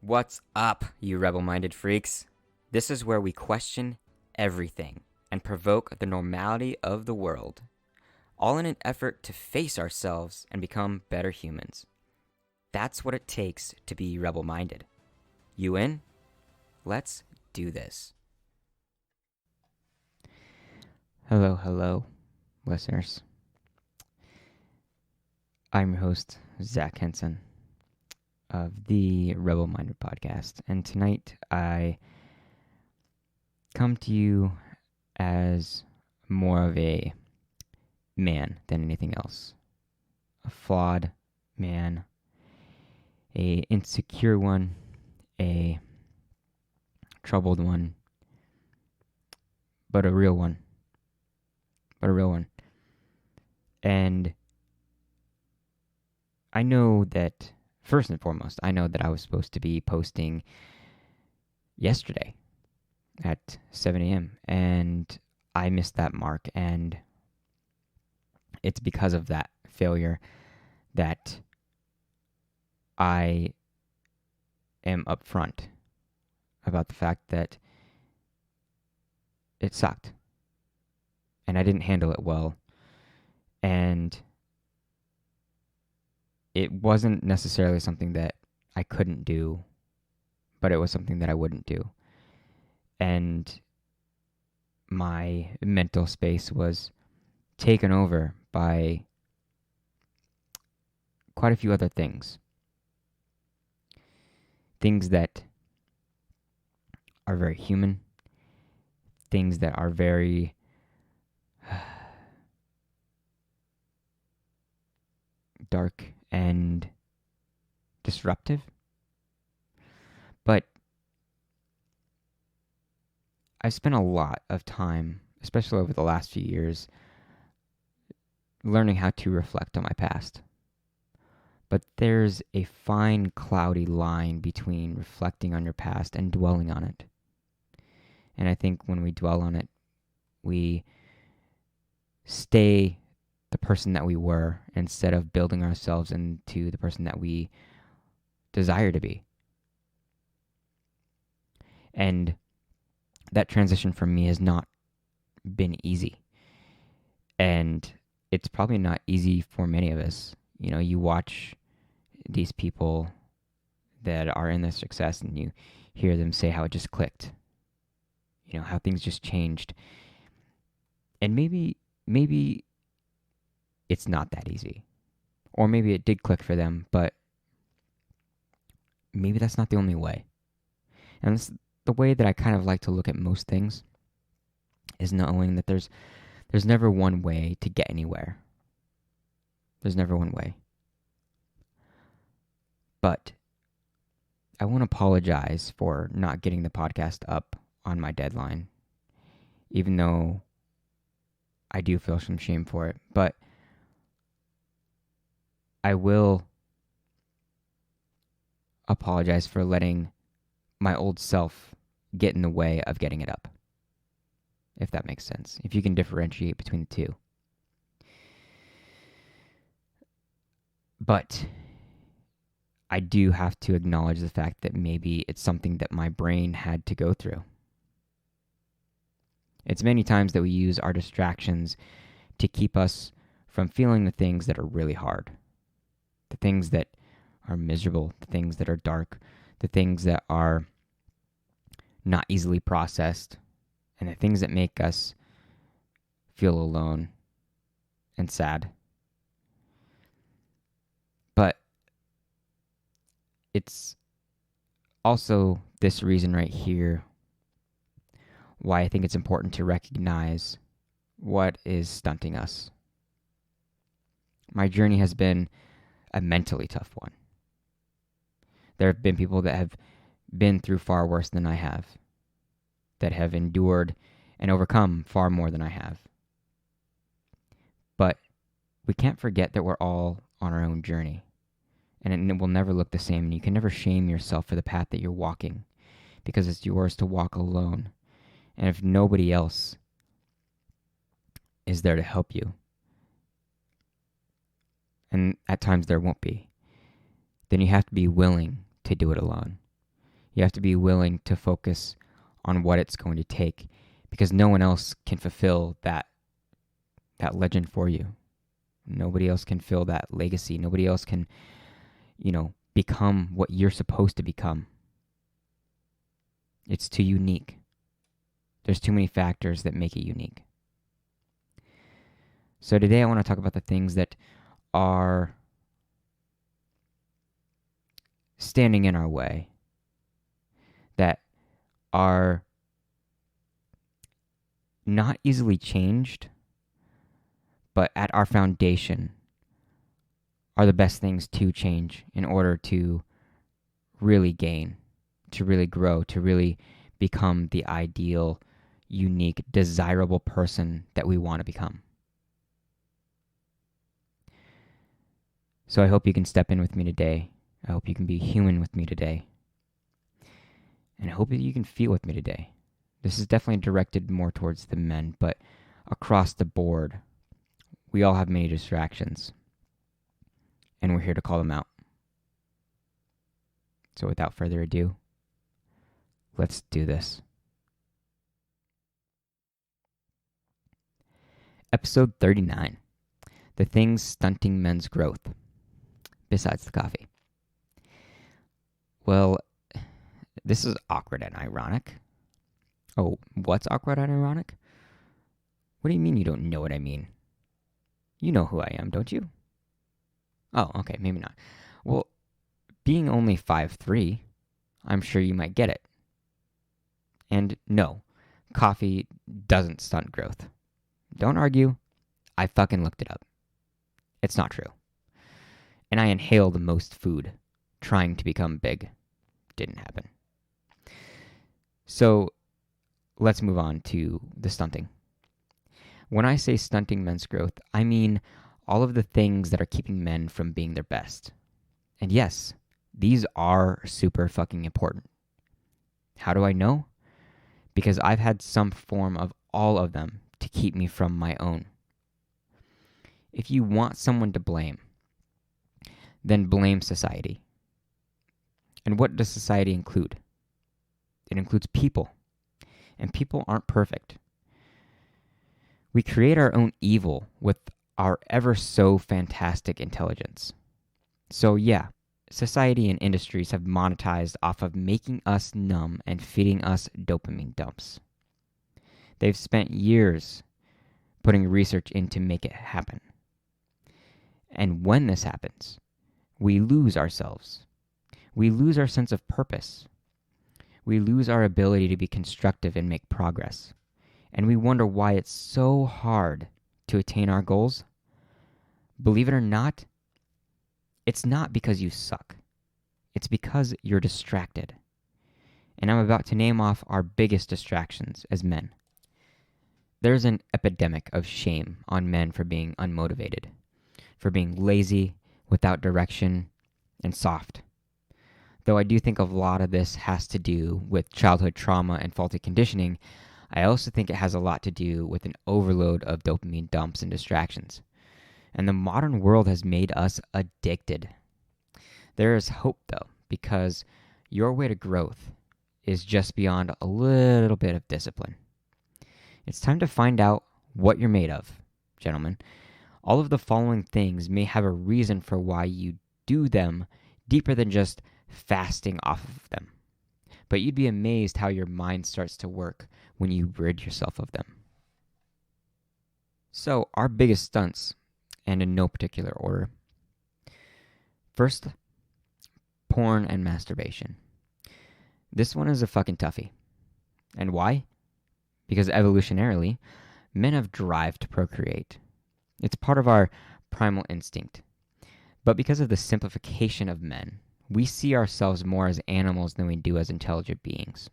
What's up, you rebel-minded freaks? This is where we question everything and provoke the normality of the world, all in an effort to face ourselves and become better humans. That's what it takes to be rebel-minded. You in? Let's do this. Hello, listeners. I'm your host, Zach Henson of the Rebel Minded podcast, and tonight I come to you as more of a man than anything else. A flawed man, a insecure one, a troubled one, but a real one. And I know that, first and foremost, I know that I was supposed to be posting yesterday at 7 a.m. and I missed that mark, and it's because of that failure that I am upfront about the fact that it sucked and I didn't handle it well, and it wasn't necessarily something that I couldn't do, but it was something that I wouldn't do. And my mental space was taken over by quite a few other things. Things that are very human. Things that are very dark and disruptive. But I've spent a lot of time, especially over the last few years, learning how to reflect on my past. But there's a fine, cloudy line between reflecting on your past and dwelling on it. And I think when we dwell on it, we stay the person that we were instead of building ourselves into the person that we desire to be. And that transition for me has not been easy. And it's probably not easy for many of us. You know, you watch these people that are in their success and you hear them say how it just clicked. You know, how things just changed. And maybe it's not that easy. Or maybe it did click for them, but maybe that's not the only way. And it's the way that I kind of like to look at most things is knowing that there's never one way to get anywhere. There's never one way. But I want to apologize for not getting the podcast up on my deadline, even though I do feel some shame for it. But I will apologize for letting my old self get in the way of getting it up, if that makes sense, if you can differentiate between the two. But I do have to acknowledge the fact that maybe it's something that my brain had to go through. It's many times that we use our distractions to keep us from feeling the things that are really hard, the things that are miserable, the things that are dark, the things that are not easily processed, and the things that make us feel alone and sad. But it's also this reason right here why I think it's important to recognize what is stunting us. My journey has been a mentally tough one. There have been people that have been through far worse than I have, that have endured and overcome far more than I have. But we can't forget that we're all on our own journey, and it will never look the same, and you can never shame yourself for the path that you're walking, because it's yours to walk alone. And if nobody else is there to help you, and at times there won't be, then you have to be willing to do it alone. You have to be willing to focus on what it's going to take, because no one else can fulfill that legend for you. Nobody else can fill that legacy. Nobody else can, become what you're supposed to become. It's too unique. There's too many factors that make it unique. So today I want to talk about the things that are standing in our way, that are not easily changed, but at our foundation are the best things to change in order to really gain, to really grow, to really become the ideal, unique, desirable person that we want to become. So I hope you can step in with me today. I hope you can be human with me today. And I hope that you can feel with me today. This is definitely directed more towards the men, but across the board, we all have many distractions. And we're here to call them out. So without further ado, let's do this. Episode 39. The things stunting men's growth, besides the coffee. Well, this is awkward and ironic. Oh, what's awkward and ironic? What do you mean you don't know what I mean? You know who I am, don't you? Oh, okay, maybe not. Well, being only 5'3", I'm sure you might get it. And no, coffee doesn't stunt growth. Don't argue. I fucking looked it up. It's not true. And I inhale the most food trying to become big. Didn't happen. So let's move on to the stunting. When I say stunting men's growth, I mean all of the things that are keeping men from being their best. And yes, these are super fucking important. How do I know? Because I've had some form of all of them to keep me from my own. If you want someone to blame, then blame society. And what does society include? It includes people. And people aren't perfect. We create our own evil with our ever so fantastic intelligence. So yeah, society and industries have monetized off of making us numb and feeding us dopamine dumps. They've spent years putting research in to make it happen. And when this happens, we lose ourselves. We lose our sense of purpose. We lose our ability to be constructive and make progress. And we wonder why it's so hard to attain our goals. Believe it or not, it's not because you suck. It's because you're distracted. And I'm about to name off our biggest distractions as men. There's an epidemic of shame on men for being unmotivated, for being lazy, without direction, and soft. Though I do think a lot of this has to do with childhood trauma and faulty conditioning, I also think it has a lot to do with an overload of dopamine dumps and distractions. And the modern world has made us addicted. There is hope, though, because your way to growth is just beyond a little bit of discipline. It's time to find out what you're made of, gentlemen. All of the following things may have a reason for why you do them deeper than just fasting off of them. But you'd be amazed how your mind starts to work when you rid yourself of them. So, our biggest stunts, and in no particular order. First, porn and masturbation. This one is a fucking toughie. And why? Because evolutionarily, men have drive to procreate. It's part of our primal instinct. But because of the simplification of men, we see ourselves more as animals than we do as intelligent beings.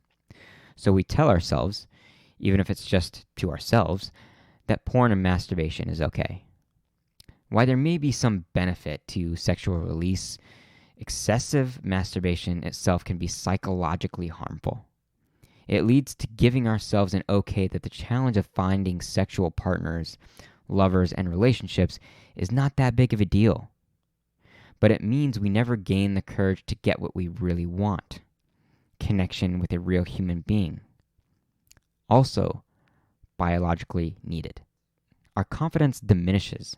So we tell ourselves, even if it's just to ourselves, that porn and masturbation is okay. While there may be some benefit to sexual release, excessive masturbation itself can be psychologically harmful. It leads to giving ourselves an okay that the challenge of finding sexual partners, lovers, and relationships is not that big of a deal. But it means we never gain the courage to get what we really want. connection with a real human being. Also, biologically needed. Our confidence diminishes.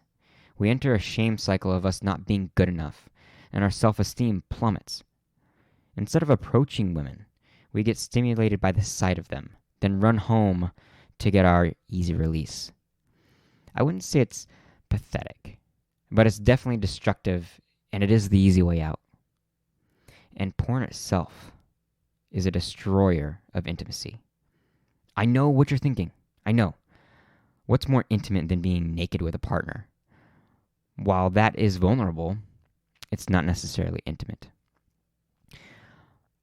We enter a shame cycle of us not being good enough, and our self-esteem plummets. Instead of approaching women, we get stimulated by the sight of them, then run home to get our easy release. I wouldn't say it's pathetic, but it's definitely destructive, and it is the easy way out. And porn itself is a destroyer of intimacy. I know what you're thinking. I know. What's more intimate than being naked with a partner? While that is vulnerable, it's not necessarily intimate.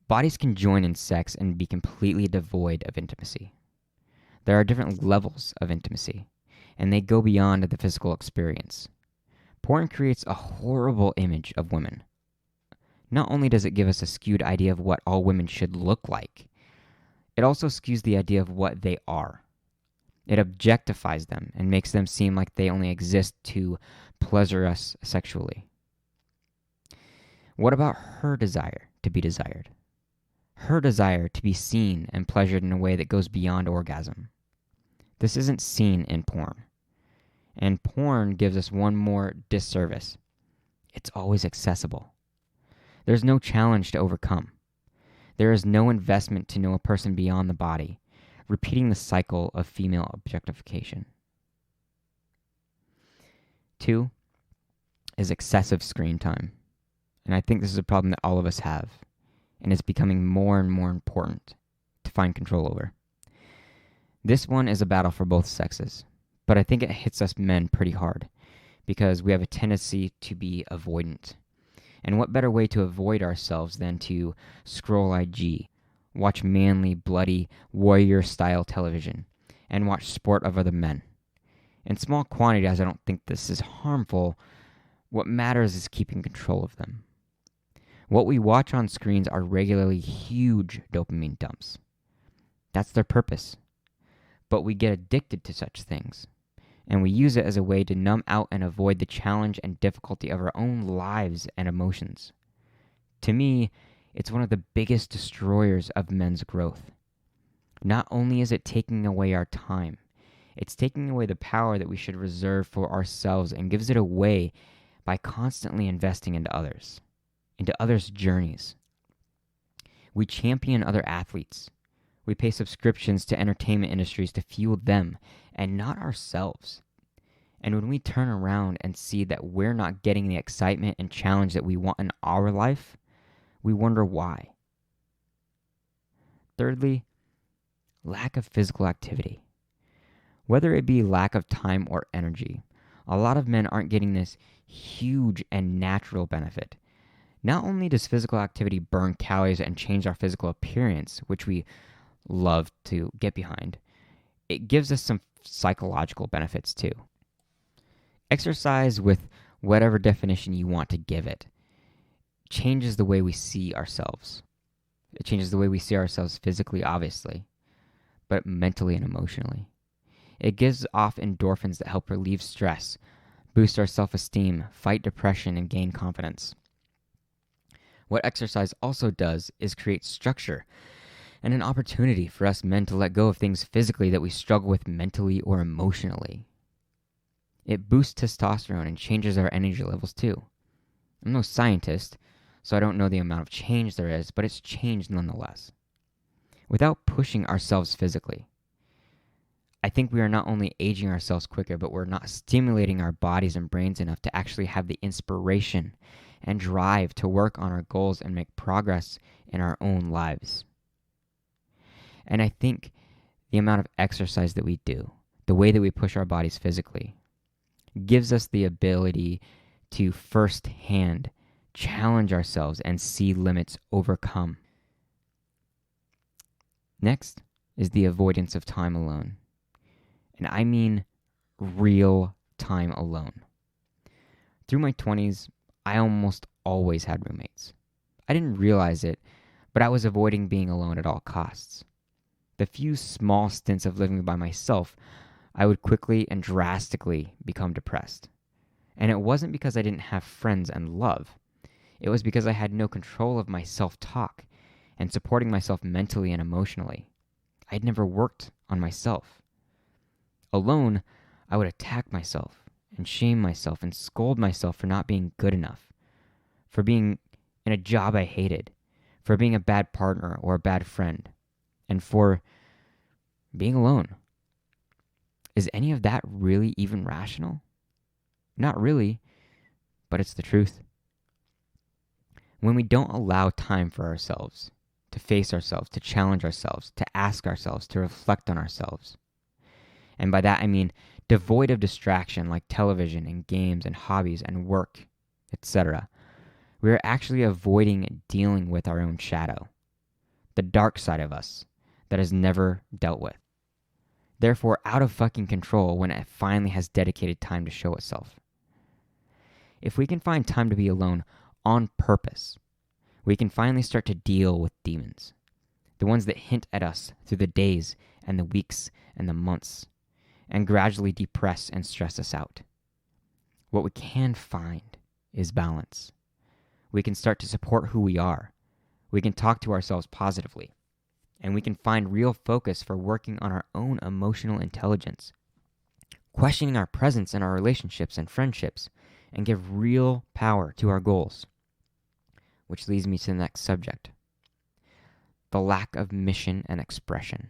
Bodies can join in sex and be completely devoid of intimacy. There are different levels of intimacy, and they go beyond the physical experience. Porn creates a horrible image of women. Not only does it give us a skewed idea of what all women should look like, it also skews the idea of what they are. It objectifies them and makes them seem like they only exist to pleasure us sexually. What about her desire to be desired? Her desire to be seen and pleasured in a way that goes beyond orgasm. This isn't seen in porn. And porn gives us one more disservice. It's always accessible. There's no challenge to overcome. There is no investment to know a person beyond the body, repeating the cycle of female objectification. 2 is excessive screen time. And I think this is a problem that all of us have, and it's becoming more and more important to find control over. This one is a battle for both sexes, but I think it hits us men pretty hard because we have a tendency to be avoidant. And what better way to avoid ourselves than to scroll IG, watch manly, bloody, warrior-style television, and watch sport of other men. In small quantities, I don't think this is harmful. What matters is keeping control of them. What we watch on screens are regularly huge dopamine dumps. That's their purpose. But we get addicted to such things, and we use it as a way to numb out and avoid the challenge and difficulty of our own lives and emotions. To me, it's one of the biggest destroyers of men's growth. Not only is it taking away our time, it's taking away the power that we should reserve for ourselves and gives it away by constantly investing into others' journeys. We champion other athletes. We pay subscriptions to entertainment industries to fuel them and not ourselves. And when we turn around and see that we're not getting the excitement and challenge that we want in our life, we wonder why. Thirdly, lack of physical activity. Whether it be lack of time or energy, a lot of men aren't getting this huge and natural benefit. Not only does physical activity burn calories and change our physical appearance, which we love to get behind, it gives us some psychological benefits too. Exercise, with whatever definition you want to give it, changes the way we see ourselves. It changes the way we see ourselves physically, obviously, but mentally and emotionally. It gives off endorphins that help relieve stress, boost our self-esteem, fight depression, and gain confidence. What exercise also does is create structure and an opportunity for us men to let go of things physically that we struggle with mentally or emotionally. It boosts testosterone and changes our energy levels too. I'm no scientist, so I don't know the amount of change there is, but it's changed nonetheless. Without pushing ourselves physically, I think we are not only aging ourselves quicker, but we're not stimulating our bodies and brains enough to actually have the inspiration and drive to work on our goals and make progress in our own lives. And I think the amount of exercise that we do, the way that we push our bodies physically, gives us the ability to firsthand challenge ourselves and see limits overcome. Next is the avoidance of time alone. And I mean real time alone. Through my 20s, I almost always had roommates. I didn't realize it, but I was avoiding being alone at all costs. The few small stints of living by myself, I would quickly and drastically become depressed. And it wasn't because I didn't have friends and love. It was because I had no control of my self-talk and supporting myself mentally and emotionally. I'd never worked on myself. Alone, I would attack myself and shame myself and scold myself for not being good enough, for being in a job I hated, for being a bad partner or a bad friend, and for being alone. Is any of that really even rational? Not really, but it's the truth. When we don't allow time for ourselves, to face ourselves, to challenge ourselves, to ask ourselves, to reflect on ourselves, and by that I mean devoid of distraction like television and games and hobbies and work, etc., we are actually avoiding dealing with our own shadow, the dark side of us that is never dealt with. Therefore, out of fucking control when it finally has dedicated time to show itself. If we can find time to be alone on purpose, we can finally start to deal with demons, the ones that hint at us through the days and the weeks and the months, and gradually depress and stress us out. What we can find is balance. We can start to support who we are. We can talk to ourselves positively. And we can find real focus for working on our own emotional intelligence, questioning our presence in our relationships and friendships, and give real power to our goals. Which leads me to the next subject, the lack of mission and expression.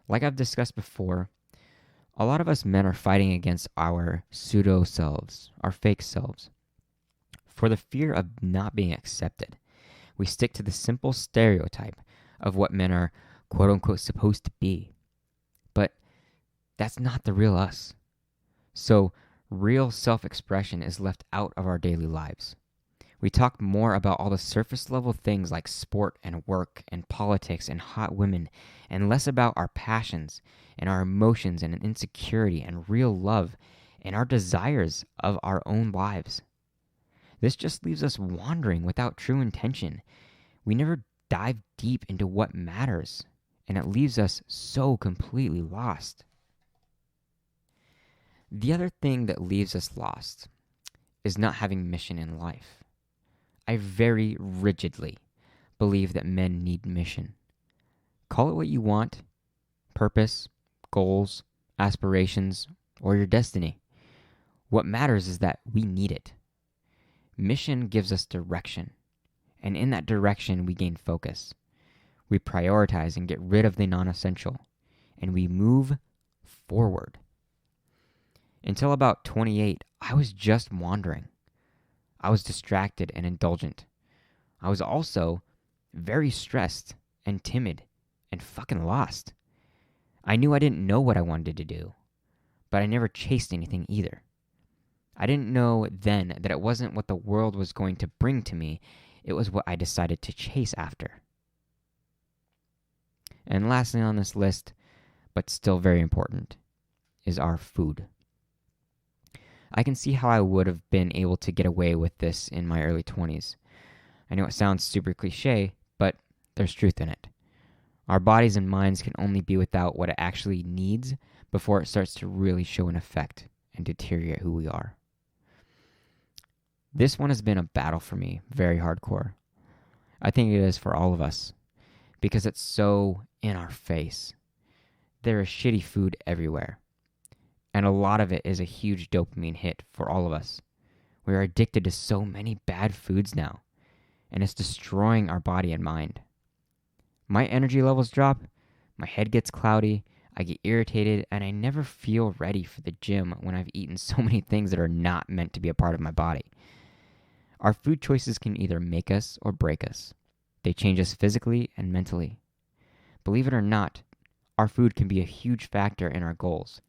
Like I've discussed before, a lot of us men are fighting against our pseudo selves, our fake selves. For the fear of not being accepted, we stick to the simple stereotype of what men are quote unquote supposed to be. But that's not the real us. So real self-expression is left out of our daily lives. We talk more about all the surface level things like sport and work and politics and hot women, and less about our passions and our emotions and insecurity and real love and our desires of our own lives. This just leaves us wandering without true intention. We never dive deep into what matters, and it leaves us so completely lost. The other thing that leaves us lost is not having mission in life. I very rigidly believe that men need mission. Call it what you want, purpose, goals, aspirations, or your destiny. What matters is that we need it. Mission gives us direction, and in that direction we gain focus. We prioritize and get rid of the non-essential, and we move forward. Until about 28, I was just wandering. I was distracted and indulgent. I was also very stressed and timid and fucking lost. I knew I didn't know what I wanted to do, but I never chased anything either. I didn't know then that it wasn't what the world was going to bring to me, it was what I decided to chase after. And lastly on this list, but still very important, is our food. I can see how I would have been able to get away with this in my early 20s. I know it sounds super cliche, but there's truth in it. Our bodies and minds can only be without what it actually needs before it starts to really show an effect and deteriorate who we are. This one has been a battle for me, very hardcore. I think it is for all of us, because it's so in our face. There is shitty food everywhere, and a lot of it is a huge dopamine hit for all of us. We are addicted to so many bad foods now, and it's destroying our body and mind. My energy levels drop, my head gets cloudy, I get irritated, and I never feel ready for the gym when I've eaten so many things that are not meant to be a part of my body. Our food choices can either make us or break us. They change us physically and mentally. Believe it or not, our food can be a huge factor in our goals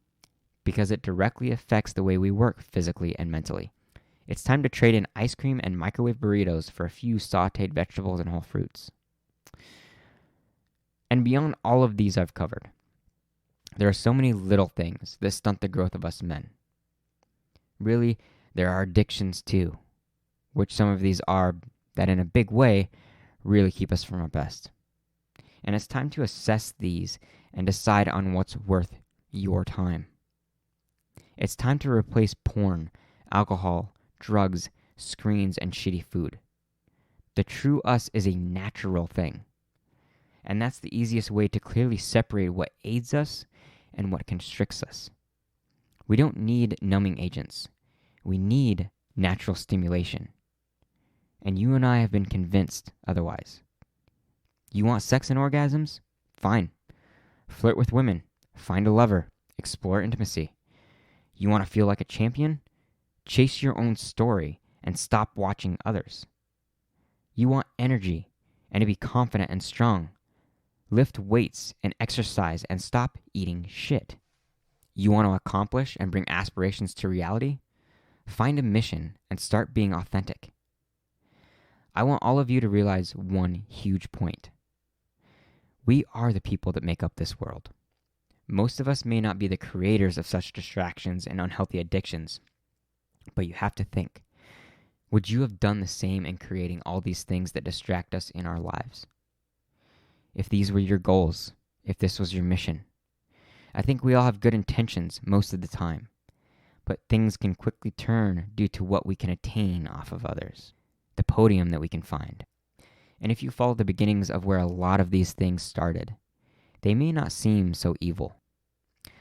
because it directly affects the way we work physically and mentally. It's time to trade in ice cream and microwave burritos for a few sauteed vegetables and whole fruits. And beyond all of these I've covered, there are so many little things that stunt the growth of us men. Really, there are addictions too, which some of these are that in a big way really keep us from our best. And it's time to assess these and decide on what's worth your time. It's time to replace porn, alcohol, drugs, screens, and shitty food. The true us is a natural thing. And that's the easiest way to clearly separate what aids us and what constricts us. We don't need numbing agents. We need natural stimulation. And you and I have been convinced otherwise. You want sex and orgasms? Fine. Flirt with women. Find a lover. Explore intimacy. You want to feel like a champion? Chase your own story and stop watching others. You want energy and to be confident and strong. Lift weights and exercise and stop eating shit. You want to accomplish and bring aspirations to reality? Find a mission and start being authentic. I want all of you to realize one huge point. We are the people that make up this world. Most of us may not be the creators of such distractions and unhealthy addictions, but you have to think, would you have done the same in creating all these things that distract us in our lives? If these were your goals, if this was your mission, I think we all have good intentions most of the time, but things can quickly turn due to what we can attain off of others, the podium that we can find. And if you follow the beginnings of where a lot of these things started, they may not seem so evil.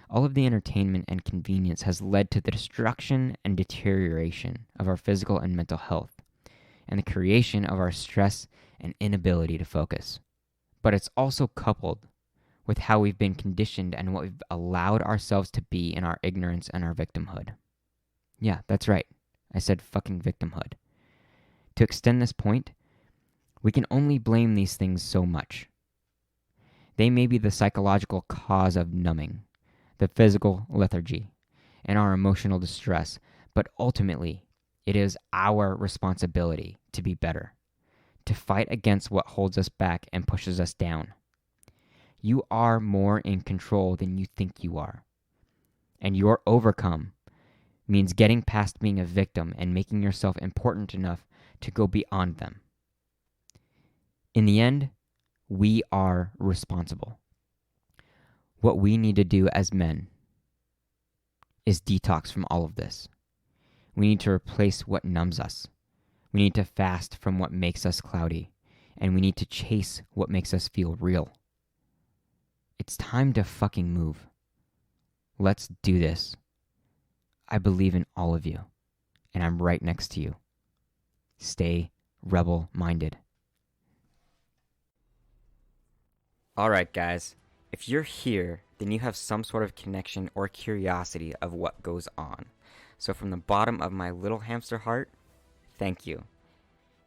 All of the entertainment and convenience has led to the destruction and deterioration of our physical and mental health, and the creation of our stress and inability to focus. But it's also coupled with how we've been conditioned and what we've allowed ourselves to be in our ignorance and our victimhood. Yeah, that's right. I said fucking victimhood. To extend this point, we can only blame these things so much. They may be the psychological cause of numbing, the physical lethargy, and our emotional distress, but ultimately, it is our responsibility to be better, to fight against what holds us back and pushes us down. You are more in control than you think you are. And your overcome means getting past being a victim and making yourself important enough to go beyond them. In the end, we are responsible. What we need to do as men is detox from all of this. We need to replace what numbs us. We need to fast from what makes us cloudy. And we need to chase what makes us feel real. It's time to fucking move. Let's do this. I believe in all of you. And I'm right next to you. Stay rebel-minded. All right, guys. If you're here, then you have some sort of connection or curiosity of what goes on. So from the bottom of my little hamster heart, thank you.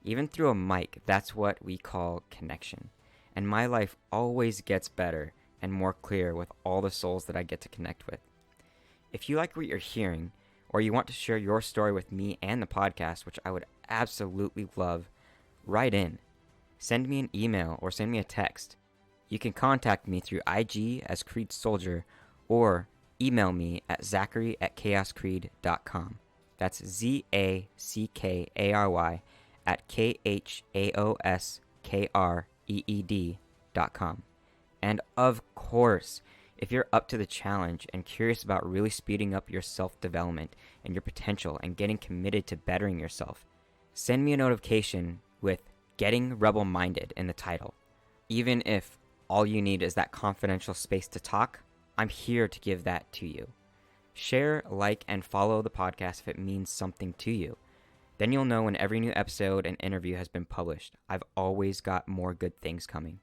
Even through a mic, that's what we call connection. And my life always gets better and more clear with all the souls that I get to connect with. If you like what you're hearing, or you want to share your story with me and the podcast, which I would absolutely love, write in. Send me an email or send me a text. You can contact me through IG as Creed Soldier or email me at zachary@chaoscreed.com. That's ZACKARY at KHAOSKREED.com. And of course, if you're up to the challenge and curious about really speeding up your self-development and your potential and getting committed to bettering yourself, send me a notification with Getting Rebel-Minded in the title. Even if all you need is that confidential space to talk, I'm here to give that to you. Share, like, and follow the podcast if it means something to you. Then you'll know when every new episode and interview has been published. I've always got more good things coming.